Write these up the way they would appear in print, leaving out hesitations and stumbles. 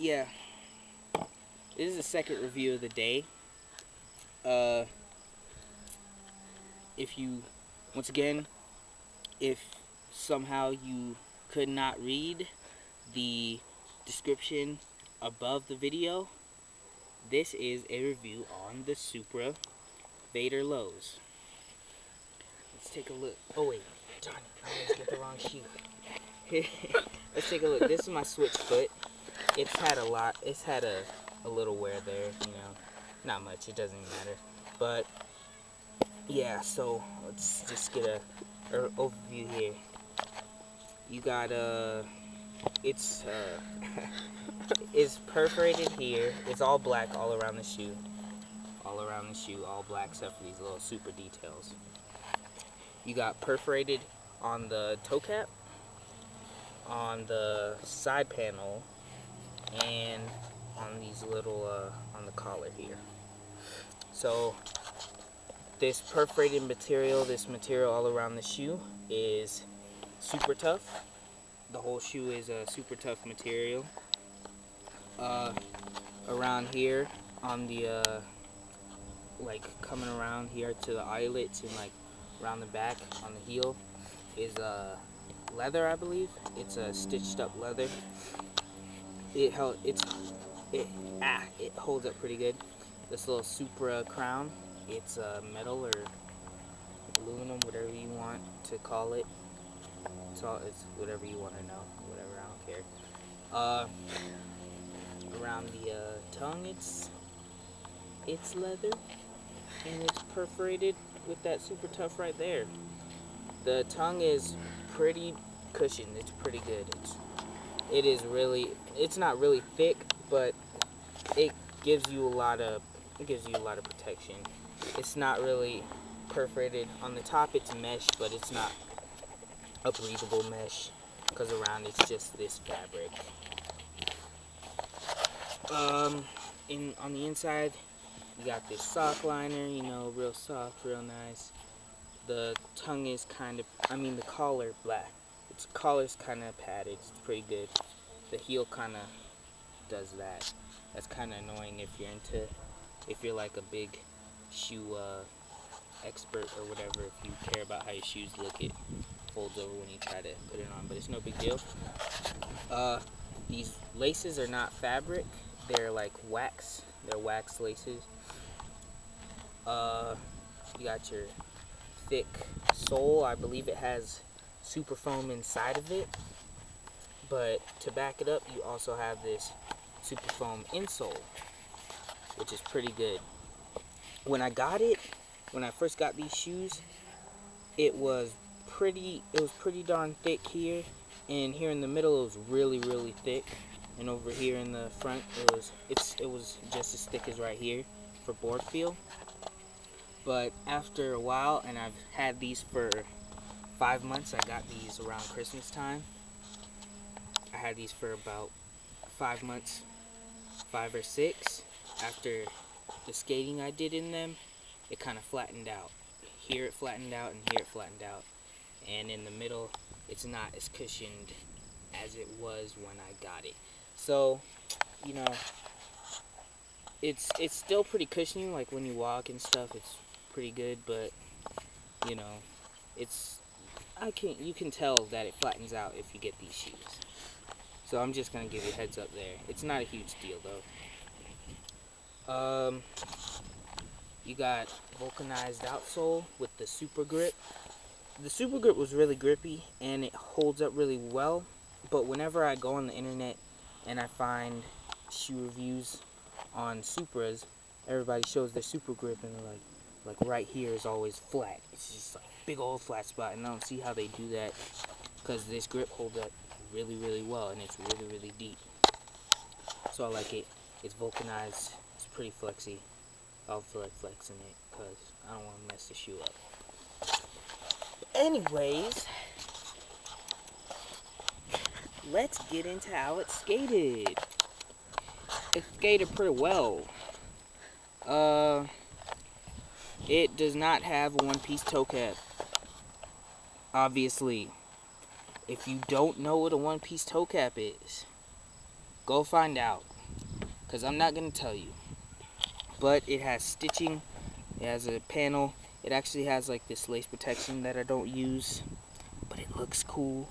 yeah, this is the second review of the day. If you, once again, if somehow you could not read the description above the video, this is a review on the Supra Vaider lows. Let's take a look. Oh wait, darn it, I always get the wrong shoe. Let's take a look. This is my switch foot. It's had a little wear there, you know. Not much, it doesn't matter. But yeah, so let's just get a overview here. You got it's perforated here. It's all black all around the shoe. All around the shoe, all black except for these little super details. You got perforated on the toe cap, on the side panel, and on these little on the collar here. So this perforated material, this material all around the shoe is super tough. The whole shoe is a super tough material. Around here on the like coming around here to the eyelets and like around the back on the heel is leather, I believe. It's a stitched up leather. It holds up pretty good. This little Supra crown, it's metal or aluminum, whatever you want to call it. It's whatever you want to know, whatever, I don't care. Around the tongue, it's leather, and it's perforated with that super tough right there. The tongue is pretty cushioned. It's pretty good. It's not really thick, but it gives you a lot of protection. It's not really perforated on the top. It's mesh, but it's not a breathable mesh because around it's just this fabric. On the inside, you got this sock liner, you know, real soft, real nice. The tongue is the collar black. Its collar's kind of padded. It's pretty good. The heel kind of does that. That's kind of annoying if you're like a big shoe expert or whatever. If you care about how your shoes look, it folds over when you try to put it on, but it's no big deal. These laces are not fabric. They're like wax. They're wax laces. You got your thick sole. I believe it has super foam inside of it, but to back it up, you also have this super foam insole, which is pretty good. When I first got these shoes, it was pretty darn thick here, and here in the middle it was really thick, and over here in the front it was just as thick as right here for board feel. But after a while, and I've had these for 5 months, I got these around Christmas time. I had these for about 5 months, 5 or 6. After the skating I did in them, it kind of flattened out. Here it flattened out, and here it flattened out. And in the middle, it's not as cushioned as it was when I got it. So, you know, it's still pretty cushiony, like when you walk and stuff, it's pretty good, but you know, you can tell that it flattens out if you get these shoes. So I'm just gonna give you a heads up there. It's not a huge deal though. You got vulcanized outsole with the Super Grip. The Super Grip was really grippy and it holds up really well, but whenever I go on the internet and I find shoe reviews on Supras, everybody shows their Super Grip and they're like right here is always flat. It's just like big old flat spot, and I don't see how they do that, because this grip holds up really well, and it's really deep. So I like it. It's vulcanized. It's pretty flexy. I'll feel like flexing it because I don't want to mess the shoe up. Anyways, let's get into how it's skated. It's skated pretty well. It does not have a one-piece toe cap. Obviously, if you don't know what a one-piece toe cap is, go find out. because I'm not going to tell you. But it has stitching. It has a panel. It actually has like this lace protection that I don't use, but it looks cool.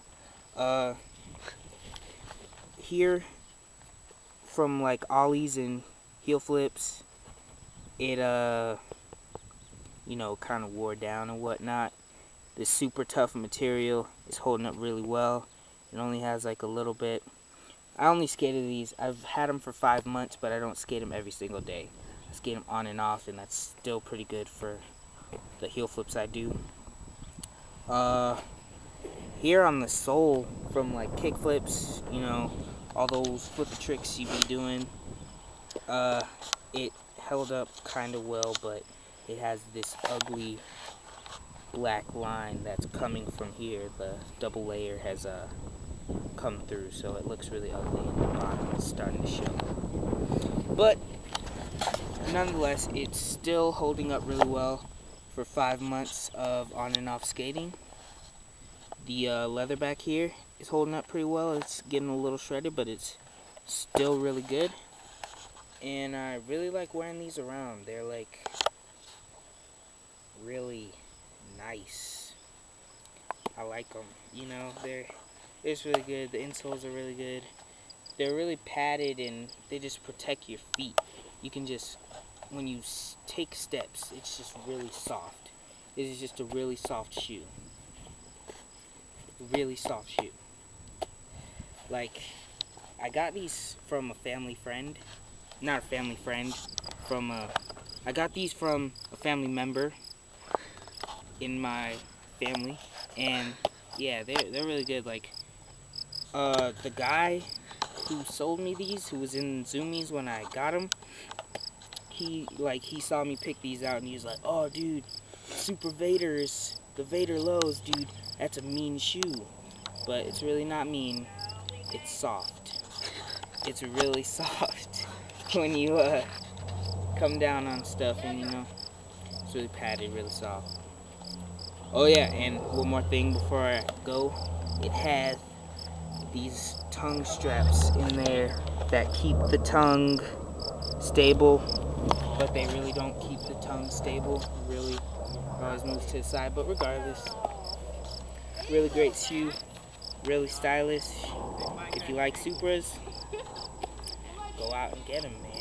Here, from like ollies and heel flips, it you know, kind of wore down and whatnot. This super tough material is holding up really well. It only has like a little bit. I only skated these. I've had them for 5 months, but I don't skate them every single day. I skate them on and off, and that's still pretty good for the heel flips I do. Here on the sole, from like kick flips, you know, all those flippy tricks you be doing, it held up kind of well, but it has this ugly black line that's coming from here. The double layer has come through, so it looks really ugly, and the bottom is starting to show. But nonetheless, it's still holding up really well for 5 months of on and off skating. The leather back here is holding up pretty well. It's getting a little shredded, but it's still really good. And I really like wearing these around. They're like really nice. I like them. You know, it's really good. The insoles are really good. They're really padded, and they just protect your feet. You can just, when you take steps, it's just really soft. This is just a really soft shoe. Really soft shoe. Like, I got these from a family friend. Not a family friend. I got these from a family member in my family. And yeah, they're really good. Like, the guy who sold me these, who was in Zoomies when I got them, he saw me pick these out, and he was like, "Oh, dude, Super Vaider is the Vaider lows, dude. That's a mean shoe." But it's really not mean. It's soft. It's really soft when you come down on stuff, and you know, it's really padded, really soft. Oh yeah, and one more thing before I go. It has these tongue straps in there that keep the tongue stable, but they really don't keep the tongue stable. Really, it always moves to the side. But regardless, really great shoe, really stylish. If you like Supras, go out and get them, man.